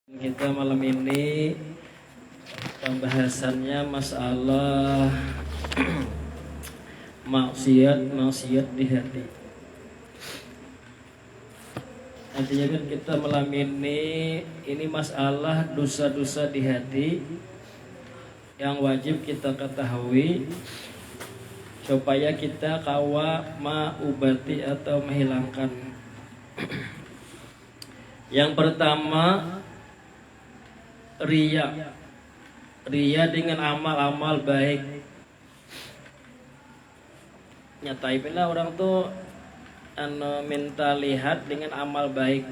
Kita malam ini pembahasannya masalah maksiat di hati. Artinya kan kita malam ini masalah dosa-dosa di hati yang wajib kita ketahui supaya kita kawa mengobati atau menghilangkan. Yang pertama, Ria dengan amal-amal baik. Nyatailah orang tuh minta lihat dengan amal baik.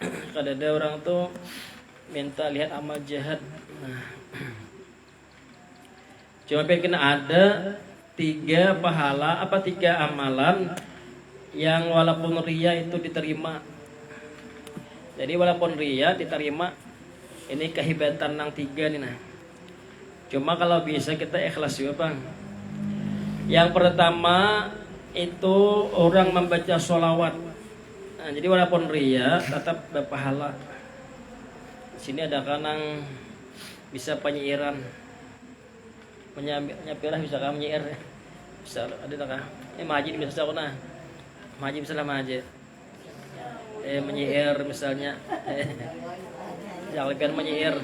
Kadang ada orang tuh minta lihat amal jahat. Cuma pengen ada 3 pahala, 3 amalan yang walaupun ria itu diterima. Jadi walaupun ria diterima. Ini kehebatan yang 3 nih nah. Cuma kalau bisa kita ikhlas juga bang. Yang pertama itu orang membaca sholawat. Nah, jadi walaupun ria tetap berpahala. Di sini ada kanang bisa penyairan. Menyapirah bisa kah menyair? Bisa ada kah? Maji bisa tahu nah. Maji bisa lah maji. Menyair misalnya. Jangan menyair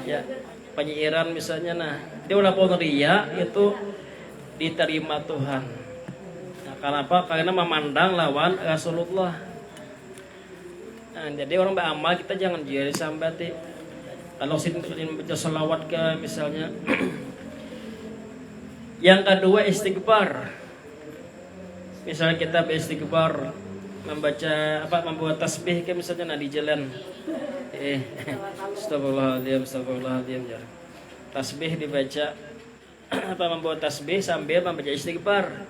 ya penyairan misalnya. Nah dia walaupun ria itu diterima Tuhan. Nah, kenapa? Karena memandang lawan Rasulullah. Nah, jadi orang beramal kita jangan jadi sampai kalau sini baca sholawat ke misalnya. Yang kedua istighfar. Misalnya kita beristighfar membaca membuat tasbih ke misalnya di jalan. Astagfirullahaladzim ya. Tasbih dibaca membuat tasbih sambil membaca istighfar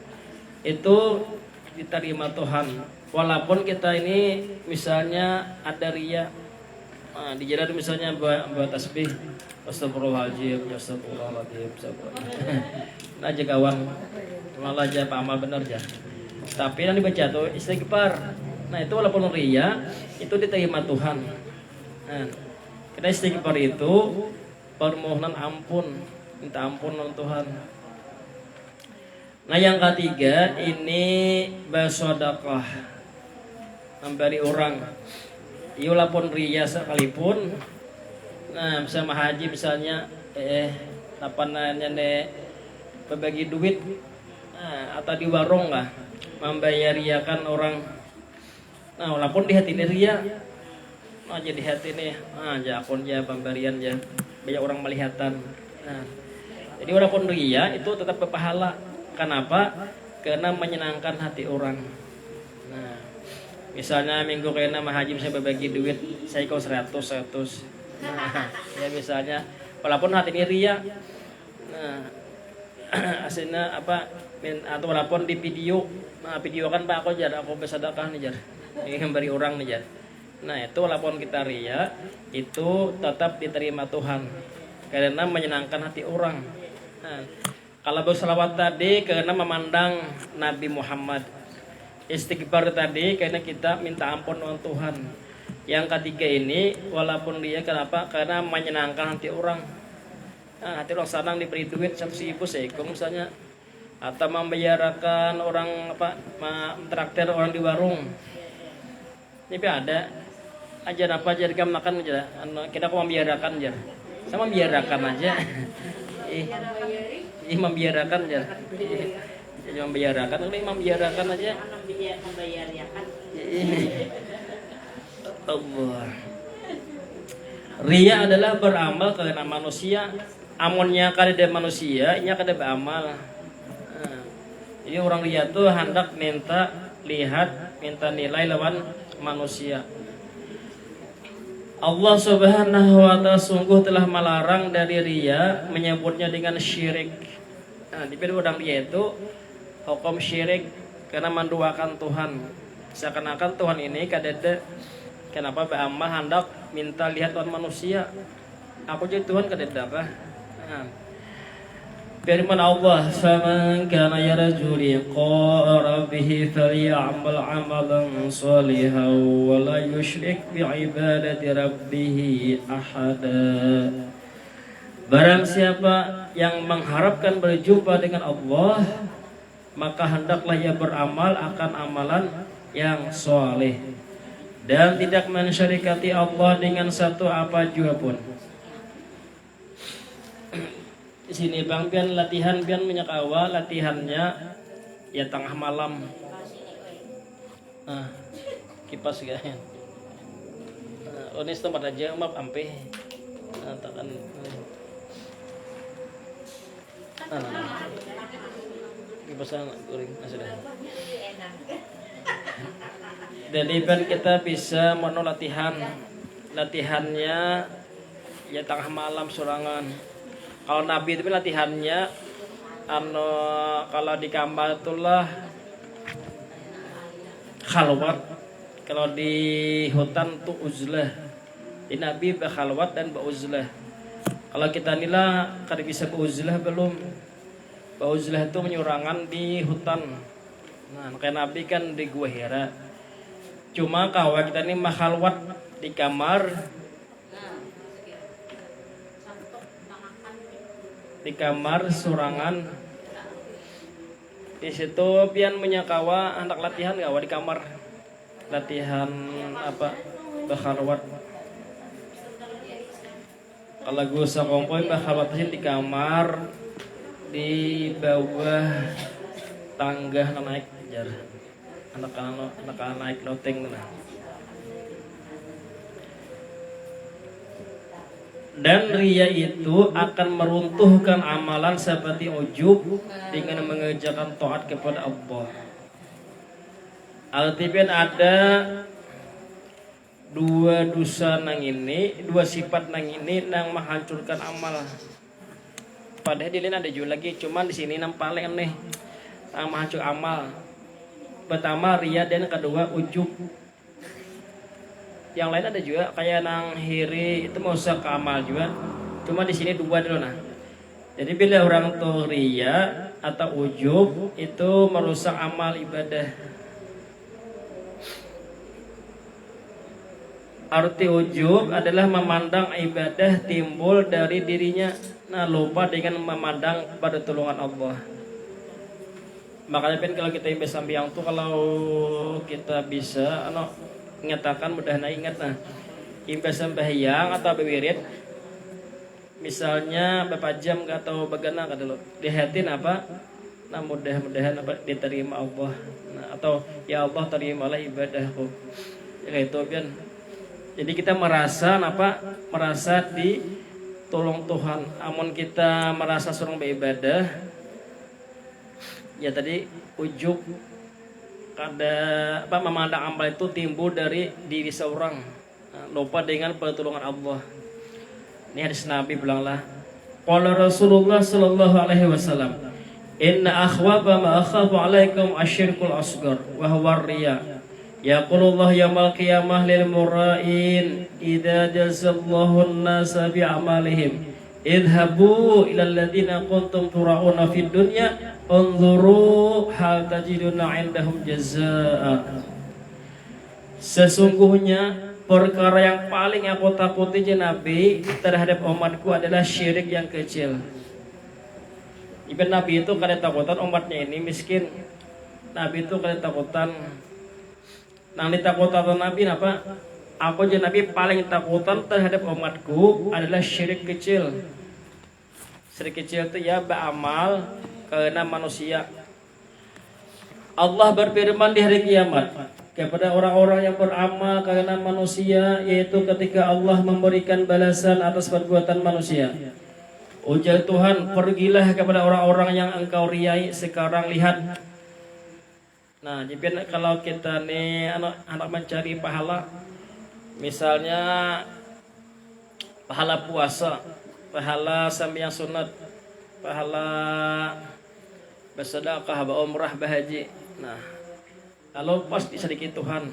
itu diterima Tuhan. Walaupun kita ini misalnya ada ria. Di jalan misalnya buat tasbih astagfirullahaladzim ya astagfirullahaladzim. Nah aja kawan malah aja amal benar aja. Tapi yang dibaca tuh istighfar. Nah itu walaupun ria itu diterima Tuhan. Nah, kita istighfar itu permohonan ampun, minta ampun oleh Tuhan. Nah yang ketiga ini bersedekah, memberi orang. Iya walaupun ria sekalipun. Nah bersama haji misalnya apa namanya berbagi duit, atau di warung lah membayariakan orang. Nah walaupun di hati ria, jadi hati nih, akun ya pemberian ya banyak orang melihatan. Nah, jadi walaupun ria itu tetap berpahala. Kenapa? Karena menyenangkan hati orang. Nah, misalnya minggu kena mah haji bisa berbagi duit, saya kau 100. Nah, ya misalnya walaupun hati ini ria. Nah, aslinya atau walaupun di video, video kan Pak aku bersedekah nih jar. Ini memberi orang nih jar. Nah itu walaupun kita ria itu tetap diterima Tuhan karena menyenangkan hati orang. Nah, kalau berselawat tadi karena memandang Nabi Muhammad, istighfar tadi karena kita minta ampun oleh Tuhan. Yang ketiga ini walaupun ria kenapa? Karena menyenangkan hati orang. Nah, hati orang senang diberi duit 1.000 sekong misalnya, atau membayarkan orang traktir orang di warung. Ini ada ajar apa aja kamu makan aja. Kita kok membiarkan aja. Sama membiarkan aja. Membiarkan aja. Jadi membiarkan, ini membiarkan aja. Membiarkan. Allah. Ria adalah beramal karena manusia. Amunnya kada manusia, inya kada beramal. Jadi orang ria tuh hendak minta lihat, minta nilai lawan manusia. Allah Subhanahu wa ta'ala sungguh telah melarang dari ria, menyebutnya dengan syirik. Nah, di orang ria itu hukum syirik karena menduakan Tuhan. Seakan-akan Tuhan ini kadada kenapa beramal hendak minta lihat lawan manusia. Aku jadi Tuhan kadada kah? Nah, Firman Allah, "Faman kana yarju liqa'a rabbih falyamal 'amalan shalihan wa la yusyrik bi'ibadati rabbih ahada." Barang siapa yang mengharapkan berjumpa dengan Allah, maka hendaklah ia beramal akan amalan yang soleh dan tidak mensyarikati Allah dengan satu apa juga pun. Di sini Bang pian latihan pian menyakawa latihannya ya tengah malam. Kipas kan. Onis tempat aja maaf ampe. Takkan. Kipasan goreng sudah. Jadi kan kita bisa mau latihannya ya tengah malam sorangan. Kalau Nabi itu latihannya kalau di kamar itulah khalwat, kalau di hutan tuh uzlah. Di Nabi berkhalwat dan beruzlah. Kalau kita nila kada bisa beruzlah belum. Beruzlah itu menyurangan di hutan. Nah, kayak Nabi kan di Gua Hira. Cuma kalau kita ini makhalwat di kamar, surangan di situ pian menyakawa anak latihan gawa di kamar latihan apa bakhalwat. Kalau gue sakompoy bakhalwat di kamar di bawah tangga naik jar anak naik loteng nah. Dan ria itu akan meruntuhkan amalan seperti ujub dengan mengerjakan taat kepada Allah. Artinya ada dua dosa nang ini, dua sifat nang ini nang menghancurkan amal. Padahal di lain ada juga lagi, cuman di sini nang paling aneh nang menghancur amal. Pertama ria dan kedua ujub. Yang lain ada juga kayak nang hiri itu mau usah ke amal juga. Cuma di sini dua dulu nah. Jadi bila orang tuh ria atau ujub itu merusak amal ibadah. Arti ujub adalah memandang ibadah timbul dari dirinya, nah lupa dengan memandang pada tulungan Allah. Makanya kalau kita bisa sambiang tuh kalau kita bisa ngatakan mudah ingat imbas sembahyang atau bewirid misalnya beberapa jam atau bagana kata lo dihatin apa nah mudah-mudahan apa diterima Allah atau ya Allah terimalah ibadahku ya itu kan. Jadi kita merasa ditolong Tuhan. Amun kita merasa seorang beribadah ya tadi ujub kada memandang amal itu timbul dari diri seorang, lupa dengan pertolongan Allah. Ini hadis Nabi bilanglah, qala Rasulullah sallallahu alaihi wasallam, inna akhwafa ma akhafu alaikum asyirkul asghar wa huwa riya. Yaqulullah yaumil qiyamah lil mura'in idza jazallahu an-nasa bi amalihim idhabu ila alladziina kuntum tura'una fid dunya unzuru hal tajiduna indahum jazaa. Sesungguhnya perkara yang paling aku takuti Nabi terhadap umatku adalah syirik yang kecil. Ibn Nabi itu kada takutan umatnya ini miskin. Nabi itu kada takutan. Nang ditakutan Nabi apa? Aku jadi Nabi paling takutan terhadap umatku adalah syirik kecil. Syirik kecil itu ya beramal karena manusia. Allah berfirman di hari kiamat kepada orang-orang yang beramal karena manusia, yaitu ketika Allah memberikan balasan atas perbuatan manusia. Ujar Tuhan, pergilah kepada orang-orang yang engkau riai sekarang, lihat. Nah, jadi kalau kita nih anak mencari pahala, misalnya pahala puasa, pahala sembahyang sunat, pahala bersedekah, berumrah, berhaji. Nah, kalau pas sedikit Tuhan,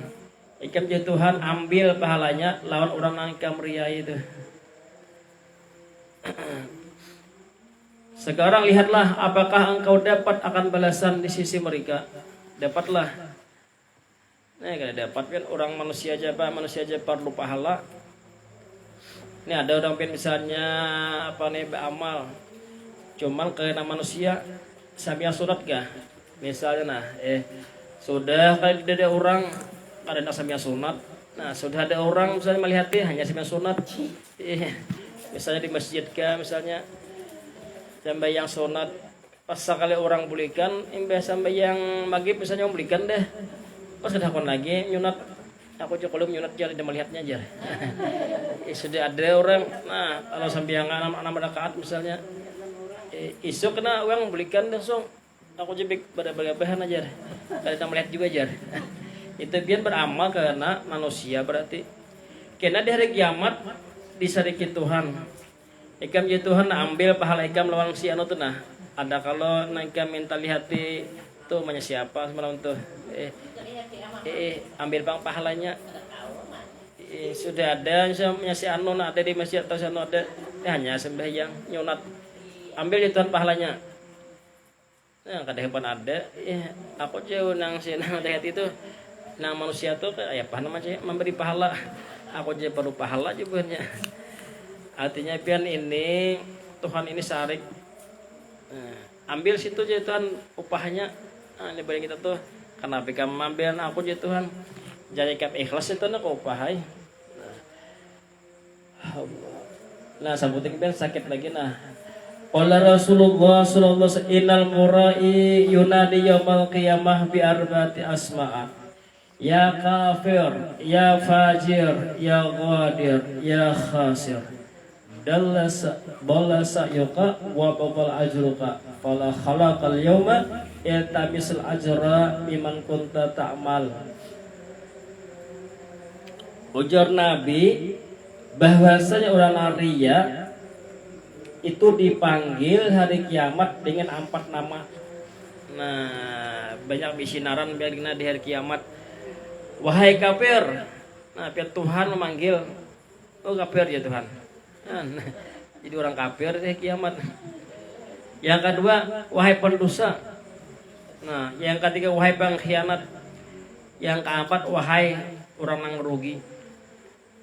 ikam je Tuhan ambil pahalanya lawan orang yang ikam ria itu. Sekarang lihatlah apakah engkau dapat akan balasan di sisi mereka. Dapatlah. Nah, kalau dapat kan orang manusia aja Pak, manusia aja perlu pahala. Ini ada orang misalnya apa nih beramal, cuman karena manusia sambil sunat kah? Misalnya nah, sudah kalau ada orang ada nak sambil sunat, nah sudah ada orang misalnya melihatnya hanya sambil sunat, misalnya di masjid kah, misalnya sampai yang sunat, pas sekali orang belikan, sampai yang maghrib misalnya belikan deh, pas kedahkan lagi nyunat. Aku juga belum nyunat jadi melihatnya aja. Sudah ada orang, nah kalau sampai yang 6 rakaat misalnya, isu kena uang belikan langsung. Aku jebik pada bahan aja. Kalau melihat juga aja. Itu biar beramal karena manusia berarti. Karena di hari kiamat disariki Tuhan. Ikam ya Tuhan ambil pahala ikam lawan si anu tuh nah. Ada kalau ikam minta lihati tuh namanya siapa semalam tuh. Ambil bang pahalanya. Sudah ada misalnya si anu ada di masjid atau si anu ada hanya sembahyang nyunat. Ambil ya Tuhan pahalanya. Nah, kadang ada, aku jauh nang si nang lihat itu, nang manusia tuh kayak apa namanya memberi pahala, aku aja perlu pahala juga nya. Artinya pian ini Tuhan ini sarik, ambil situ aja Tuhan upahnya, ini bagi kita tuh, kenapa kamu ambil aku aja Tuhan, jadi kamu ikhlas itu nak upahai. Nah, sambutin pian sakit lagi nah. Qala Rasulullah sallallahu alaihi wasallam innal murai yunadi yaumal qiyamah bi arba'ati asma'a. Ya kafir, ya fajir, ya ghadir, ya khasir. Balasa yuqa wa babal ajruka. Fala khalaqal yawma iltamisul ajra biman kunta ta'mal. Ujar Nabi bahwasanya orang Arya itu dipanggil hari kiamat dengan 4 nama. Nah, banyak bisinaran biar di hari kiamat. Wahai kafir. Nah, biar Tuhan memanggil, oh kafir ya Tuhan. Nah, jadi orang kafir di hari kiamat. Yang kedua, wahai pendosa. Nah, yang ketiga wahai pengkhianat. Yang keempat wahai orang yang rugi.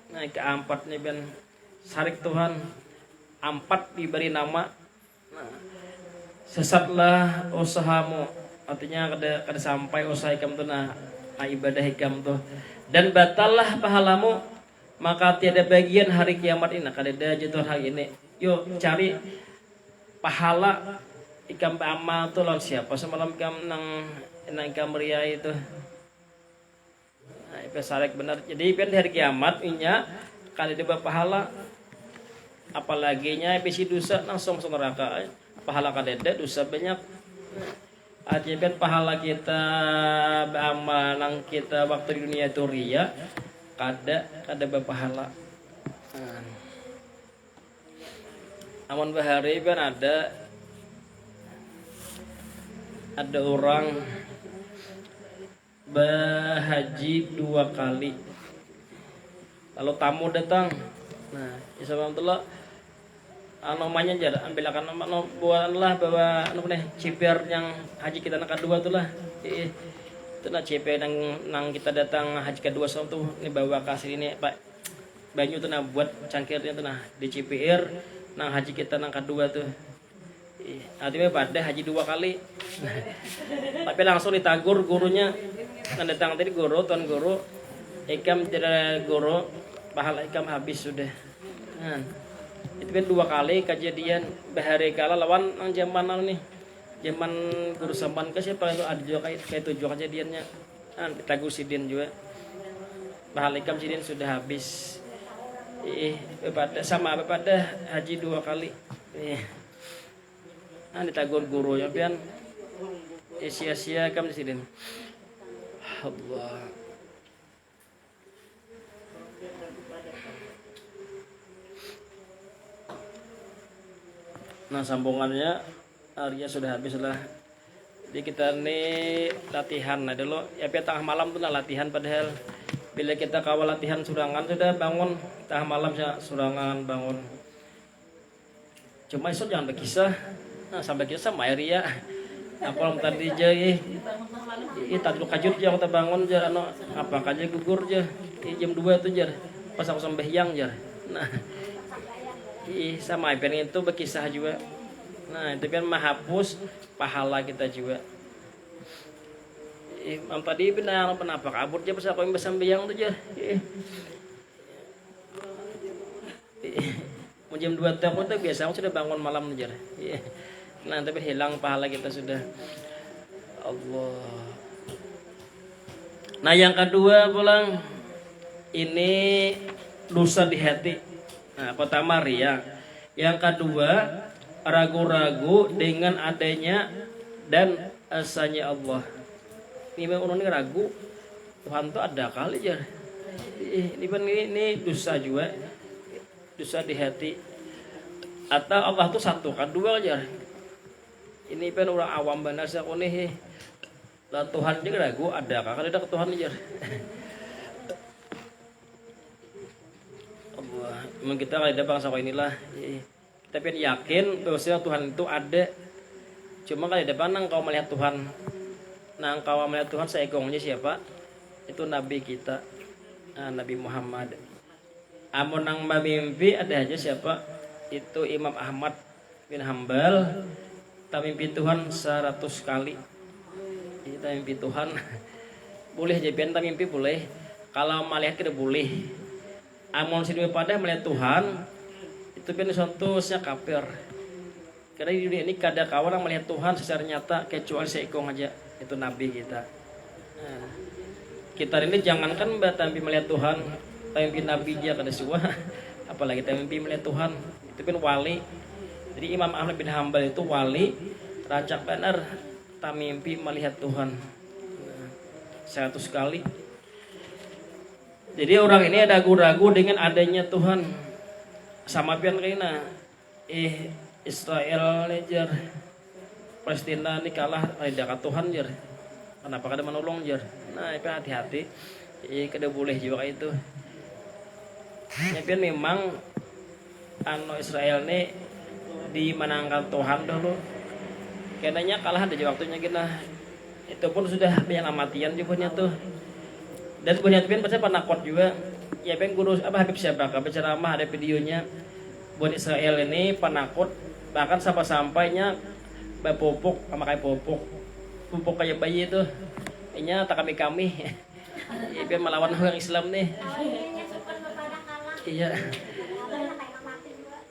Nah, keempat nih ben sarik Tuhan. 4 diberi nama. Nah, sesatlah usahamu, artinya kada sampai usaha ikam tuh nah ibadah ikam tuh, dan batallah pahalamu, maka tiada bagian hari kiamat ini. Kada ada jatuh hari ini. Yuk cari pahala ikam beramal tuh lawan siapa semalam ikam nang ikam ria itu. Nah, itu sarek benar. Jadi di hari kiamat inya kada ada pahala. Apalagi nya bisi dosa langsung masuk neraka. Pahala kadeda dosa banyak. Artinya pahala kita beramal nang kita waktu di dunia itu ria kada berpahala. Amun bahari kan ada orang berhaji 2 kali. Lalu tamu datang. Nah, insyaallah namanya jar ambil akan nama buatlah bahwa ciper yang haji kita nak kedua tuh lah itu nak ciper nang kita datang haji kedua sama tuh ini bawa kasih ini Pak banyu tuh nah buat cangkirnya tuh nah di CPR nang haji kita nang kedua tuh artinya pada haji 2 kali tapi langsung ditagur gurunya nang datang tadi guru tuan guru ikam tidak guru pahala ikam habis sudah. Nah, itu kan 2 kali kejadian bahari kala lawan nang zaman nih zaman guru sampan ke siapa itu ada juga kayak 7 kejadiannya tagu sidin juga pahala ikam sidin sudah habis pada haji 2 kali ditagur guru ya pian sia-sia kam sidin Allah. Nah sambungannya Arya sudah habis lah. Jadi kita nih latihan nah dulu ya tengah malam tuh latihan padahal bila kita kawal latihan surangan sudah bangun tengah malam ya surangan bangun. Cuma esok jangan berkisah Nah, sampai kita sama air ya. Apa tadi aja tadi lu kajut aja kita bangun aja apa aja gugur aja. Jam 2 tuh jar. Pas aku sembahyang jar. Nah, sama air itu berkisah juga. Nah, itu kan menghapus pahala kita juga. Imam tadi benar kenapa kabur aja pas aku yang sembahyang tuh jar. Mau jam 2 tahun tuh biasa aku sudah bangun malam jar. Nah, tapi hilang pahala kita sudah. Allah. Nah, yang kedua pulang ini dosa di hati. Nah, pertama riya. Yang kedua ragu-ragu dengan adanya dan asanya Allah. Ini orang ini ragu Tuhan tuh ada kali jar. Ini dosa juga. Dosa di hati. Atau Allah tuh satu kan dua jar. Ini kan orang awam benar sih aku nih. Lah Tuhan dia ragu ada kakak ada ke Tuhan aja. Allah, memang kita kalau ada bangsa inilah. Kita pun yakin bahwa Tuhan itu ada. Cuma kalau depan engkau melihat Tuhan. Nah, engkau melihat Tuhan seegongnya siapa? Itu Nabi kita, Nabi Muhammad. Amun nang mimpi ada aja siapa? Itu Imam Ahmad bin Hambal. Kita mimpi Tuhan 100 kali. Kita mimpi Tuhan. Boleh jadi kita mimpi boleh. Kalau melihat kita boleh. Amun sini pada melihat Tuhan itu kan suatu kafir. Karena di dunia ini kada kawan yang melihat Tuhan secara nyata kecuali seekong aja. Itu Nabi kita. Nah, kita ini jangankan mimpi melihat Tuhan, mimpi Nabi aja kada suah. Apalagi kita mimpi melihat Tuhan. Itu kan wali. Jadi Imam Ahmad bin Hambal itu wali racak benar tak mimpi melihat Tuhan 100 kali. Jadi orang ini ada ragu-ragu dengan adanya Tuhan. Sama pian kaina Israel jar Palestina ini kalah dekat Tuhan jar. Kenapa kada menolong jar? Nah, itu hati-hati. Kada boleh juga itu. Tapi memang Israel ini dimenangkan Tuhan dulu. Kayaknya kalah ada waktunya kita. Itu pun sudah banyak matian juga tuh. Dan punya tuh pasti penakut juga. Ya guru Habib siapa berceramah ada videonya. Buat Israel ini penakut bahkan sampai-sampainya bapupuk sama kayak pupuk kayak bayi itu. Ini tak kami. Ya melawan orang Islam nih. Iya.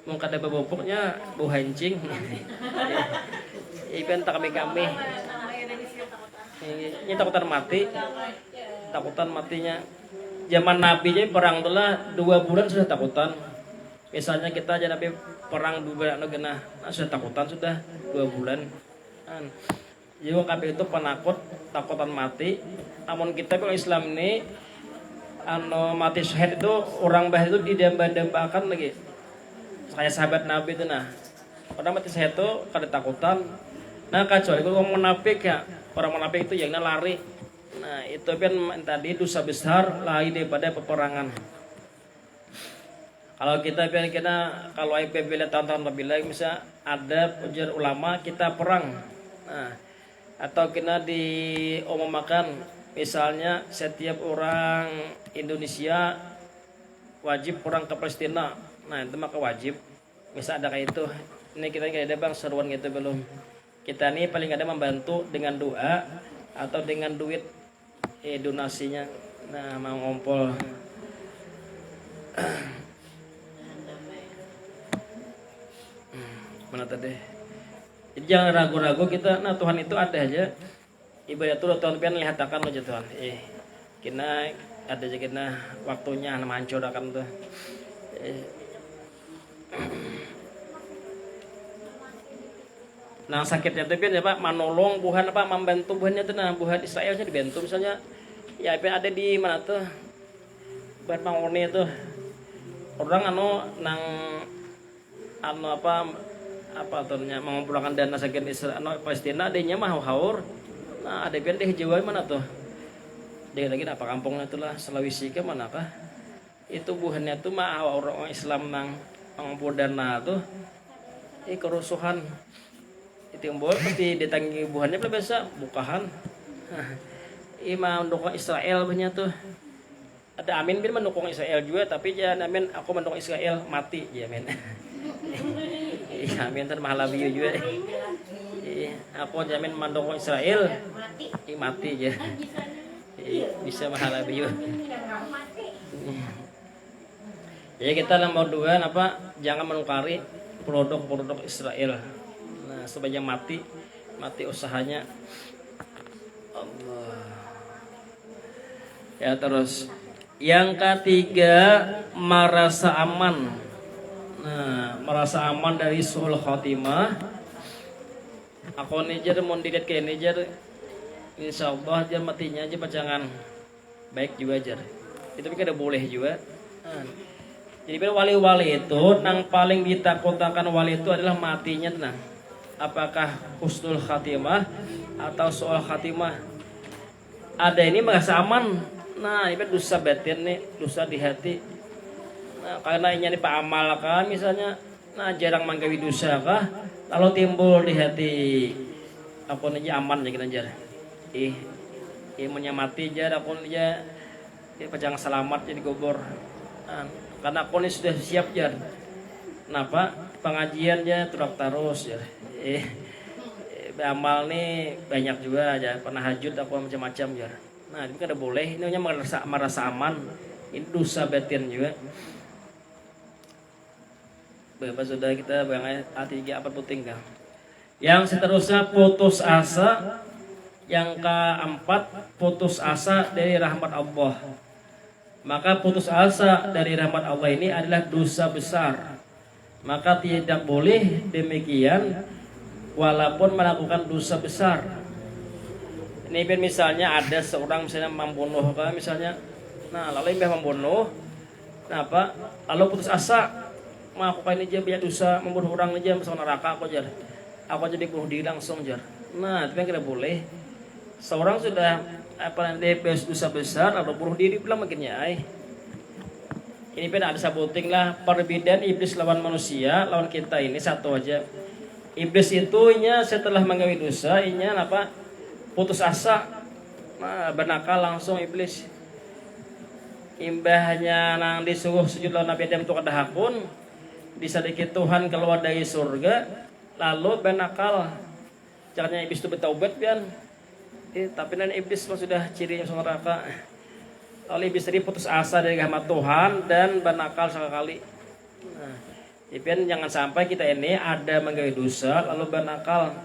Mau kada bapupuknya bau hancing. Iban tak kami. Ini takutan mati. Takutan matinya. Zaman Nabi jadi perang itulah 2 bulan sudah takutan. Misalnya kita aja Nabi perang 2 bulan sudah takutan sudah 2 bulan. Jadi kabeh itu penakut, takutan mati. Namun kita kalau Islam ini mati syahid itu orang bah itu didamba-dambakan lagi. Kayak sahabat Nabi itu orang mati syahid itu kada takutan. Nah, kecuali kalau munafik ya, orang munafik itu yang lari. Nah, itu kan tadi dosa besar lari daripada peperangan. Kalau kita kalau IPB lihat tahun-tahun lebih lagi misalnya ada ujar ulama kita perang. Nah, atau kita diumumkan misalnya setiap orang Indonesia wajib perang ke Palestina. Nah, itu maka wajib. Misal ada kayak itu. Ini kita ada bang seruan gitu belum. Kita nih paling ada membantu dengan doa atau dengan duit donasinya. Nah, mau ngompol. Mana tadi? Jadi jangan ragu-ragu kita. Nah, Tuhan itu ada aja. Ibadah itu Tuhan pian lihatakan aja Tuhan. Kita ada aja kita waktunya hancur akan tuh. Nah, sakitnya itu ya Pak, menolong buhan apa membantu buhannya tuh buhan Israelnya dibantu misalnya. Ya ada di mana tuh? Buat mangoni itu. Orang nang apa turnya mengumpulkan dana sakit Israel Palestina adanya mah haur. Nah, ada pian deh Jawa mana tuh? Dia lagi apa kampungnya itulah Sulawesi ke mana kah? Itu buhannya tuh mah orang Islam nang mengumpul dana tuh kerusuhan. Timbul pasti ditanggi buhannya biasa bukahan. Ima mendukung Israel banyak tuh. Ada Amin bin mendukung Israel juga, tapi jangan Amin aku mendukung Israel mati ya men. Iya Amin kan mahalabi juga. Aku jamin mendukung Israel mati aja. Bisa mahalabi juga. Jadi kita nomor 2 apa? Jangan menukari produk-produk Israel. Nah, supaya mati usahanya. Allah. Ya terus yang ketiga merasa aman. Nah, merasa aman dari suul khotimah. Aku nijar mau dilihat ke nijar, insyaallah aja matinya aja pacangan baik juga aja. Itu kan boleh juga. Nah, jadi wali-wali itu yang paling ditakutkan wali itu adalah matinya tenang. Apakah husnul khatimah atau soal khatimah? Ada ini merasa aman. Nah, ini dosa batin nih, dosa di hati. Nah, karena ini Pak amal kan misalnya, nah jarang manggawi dosa kah? Lalu timbul di hati apa nih aman aja kita menyamati aja aku aja jangan selamat jadi gobor. Nah, karena aku ini sudah siap jar. Kenapa? Pengajiannya terus ya. Amal nih banyak juga aja. Pernah hajud aku macam-macam ya. Nah ini kan boleh. Ini hanya merasa aman. Ini dosa batin juga. Bapak sudah kita bang A3 apa penting kan? Yang seterusnya putus asa. Yang keempat putus asa dari rahmat Allah. Maka putus asa dari rahmat Allah ini adalah dosa besar. Maka tidak boleh demikian walaupun melakukan dosa besar. Ini misalnya ada seorang misalnya membunuh misalnya. Nah, lalu dia membunuh. Kenapa? Lalu putus asa melakukan ini aja banyak dosa, membunuh orang aja masuk neraka aku aja. Aku jadi bunuh diri langsung aja. Nah, itu yang tidak boleh. Seorang sudah nanti dosa besar lalu bunuh diri pula makinnya ini pun ada sabuting lah perbedaan iblis lawan manusia lawan kita ini satu aja. Iblis itu setelah menggawi dosa apa putus asa bernakal langsung iblis imbahnya nang disuruh sujud lawan Nabi Adam untuk kadahakun disadiki Tuhan keluar dari surga lalu bernakal caranya iblis itu bertaubat kan. Tapi nanti iblis sudah cirinya masuk neraka. Lalu iblis tadi putus asa dari rahmat Tuhan dan bernakal sekali. Nah, jadi jangan sampai kita ini ada menggawe dosa lalu bernakal.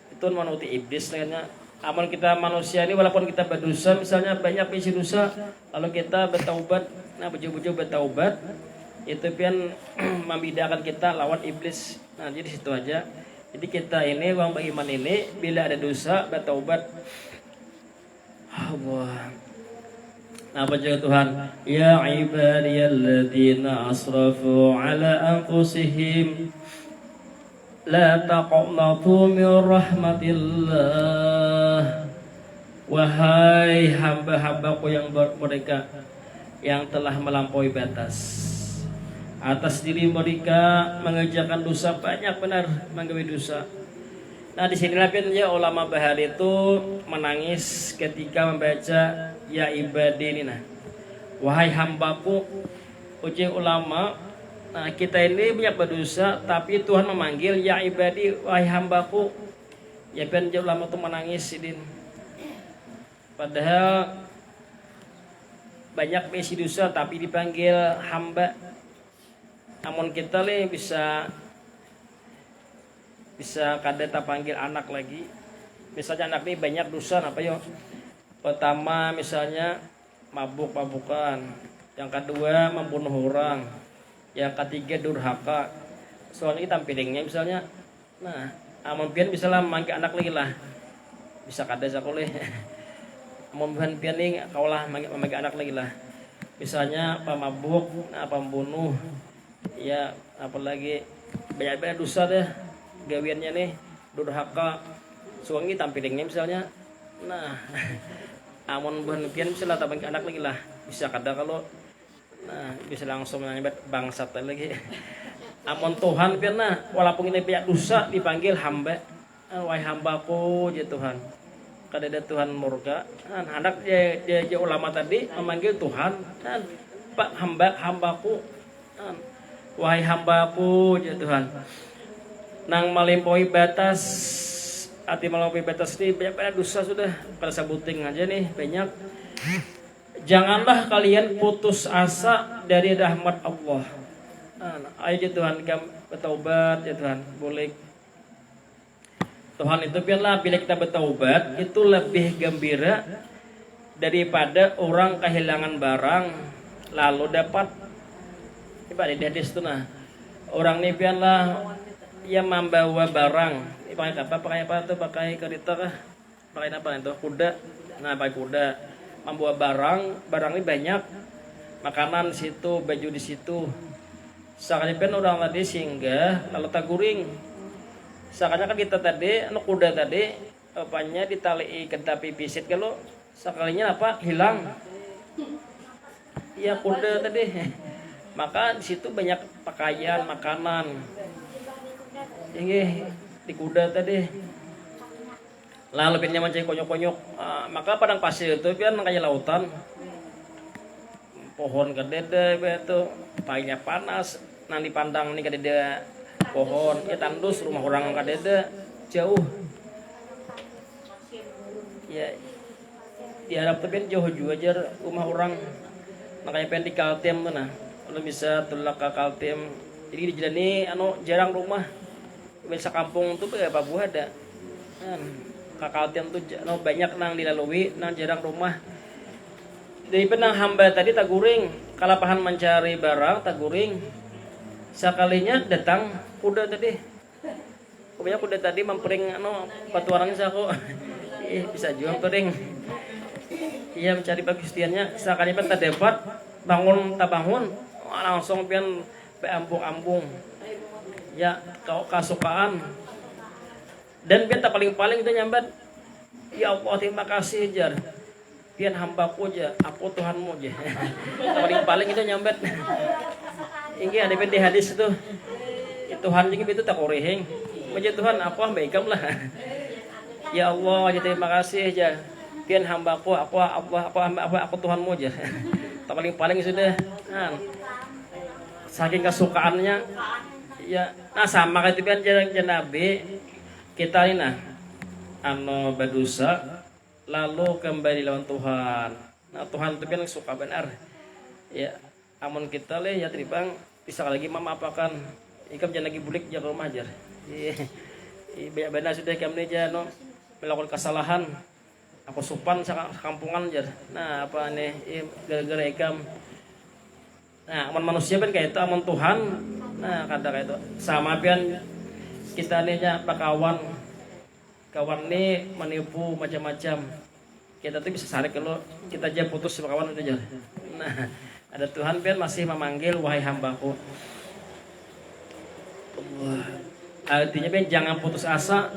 Itu menuruti iblis lainnya. Amal kita manusia ini walaupun kita berdosa misalnya banyak isi dosa lalu kita bertaubat, nah bujur-bujur bertaubat itu pian membedakan kita lawan iblis. Nah, jadi situ aja. Jadi kita ini orang beriman ini bila ada dosa bertaubat. Allah. Apa jaga Tuhan? Ya ibadiyalladzina asrafu ala anfusihim la taqnatu min rahmatillah. Wahai hamba-hambaku yang mereka yang telah melampaui batas atas diri mereka mengerjakan dosa banyak benar menggawe dosa. Nah di sinilah ya ulama bahar itu menangis ketika membaca ya ibadi ini nah. Wahai hambaku uji ulama. Nah kita ini banyak berdosa tapi Tuhan memanggil ya ibadi wahai hambaku. Ya ben ulama itu menangis sidin. Padahal banyak misi dosa tapi dipanggil hamba. Namun kita bisa kada panggil anak lagi. Misalnya anak ini banyak dosa apa yo? Pertama misalnya mabuk-mabukan, yang kedua membunuh orang, yang ketiga durhaka. Soalnya kita tampilingnya misalnya, nah, mungkin bisa lah manggil anak lagi lah, bisa kada sakoleh. Mungkin pian nih kaulah manggil anak lagi lah. Misalnya pemabuk, pembunuh. Ya apalagi banyak dosa deh gawiannya nih durhaka suami tampilingnya misalnya nah amun bukan bisa lah tabang anak lagi lah bisa kada kalau nah bisa langsung nanya bangsat lagi Amun Tuhan pernah walaupun ini banyak dosa dipanggil hamba. Wahai hambaku ya Tuhan. Kadada Tuhan murka. Hendak dia ulama tadi memanggil Tuhan. Pak hambaku. Wahai hambaku ya Tuhan. Nang melampaui batas. Hati melampaui batas ini banyak dosa sudah. Pada sabuting aja nih banyak. Janganlah kalian putus asa dari rahmat Allah. Ayo Tuhan kami bertaubat ya Tuhan. Boleh. Tuhan itu biarlah bila kita bertaubat itu lebih gembira daripada orang kehilangan barang lalu dapat. Ibarat di hadis itu nah. Orang ini biarlah yang membawa barang. Pakai apa? Pakai apa tuh? Pakai kereta kah? Pakai apa itu? Kuda. Nah, pakai kuda. Membawa barang ini banyak. Makanan di situ, baju di situ. Seakan-akan orang tadi singgah lalu taguring. Seakan-akan kita tadi kuda tadi apanya ditali kenta pipisit kalau sekalinya apa hilang. Iya kuda tadi. Maka di situ banyak pakaian, makanan. Ini di kuda tadi. Lalu pinnya mancing konyok-konyok. Maka padang pasir itu kan kayak lautan. Pohon kedede itu paginya panas nang dipandang nih kedede pohon ya tandus rumah orang kedede jauh ya diharap tapi jauh juga aja rumah orang makanya pengen di Kaltim tuh nah kalau bisa tulak ke Kaltim jadi di jalan ini jarang rumah bisa kampung tuh apa buah ada ke Kaltim tuh banyak nang dilalui nang jarang rumah. Dari penang hamba tadi taguring, kalapahan mencari barang taguring. Sekalinya datang kuda tadi. Pokoknya kuda tadi mempering patuaran saku. Bisa jual pering. Iya mencari bagustiannya. Sekalinya tak dapat bangun tak bangun langsung pian beambung-ambung. Ya kau kasukaan. Dan pian tak paling-paling itu nyambat. Ya Allah terima kasih jar. Pian hambaku aja, aku Tuhanmu aja. Paling itu nyambet. Ini ada di hadis itu. Tuhan juga itu tak koreheng. Aja Tuhan aku hamba ikam lah. Ya Allah aja terima kasih aja. Pian hambaku, aku Tuhanmu aja. Paling sudah. Saking kesukaannya, ya. Nah sama kayak pian jarang Nabi kita ini nah, berdosa. Lalu kembali lawan Tuhan. Nah Tuhan itu kan suka benar. Ya, amun kita le ya teribang bisa lagi mama apakan. Ikam jangan lagi bulik jangan rumah aja. Banyak benar sudah kami aja melakukan kesalahan. Aku supan kampungan aja. Nah apa nih gara-gara ikam. Nah amun manusia kan kayak itu amun Tuhan. Nah kata kayak itu sama pian kita nih ya kawan. Kawan ini menipu macam-macam. Kita tuh bisa sarik kalau kita aja putus sama kawan udah jalan. Nah, ada Tuhan pian masih memanggil wahai hambaku. Allah. Artinya pian jangan putus asa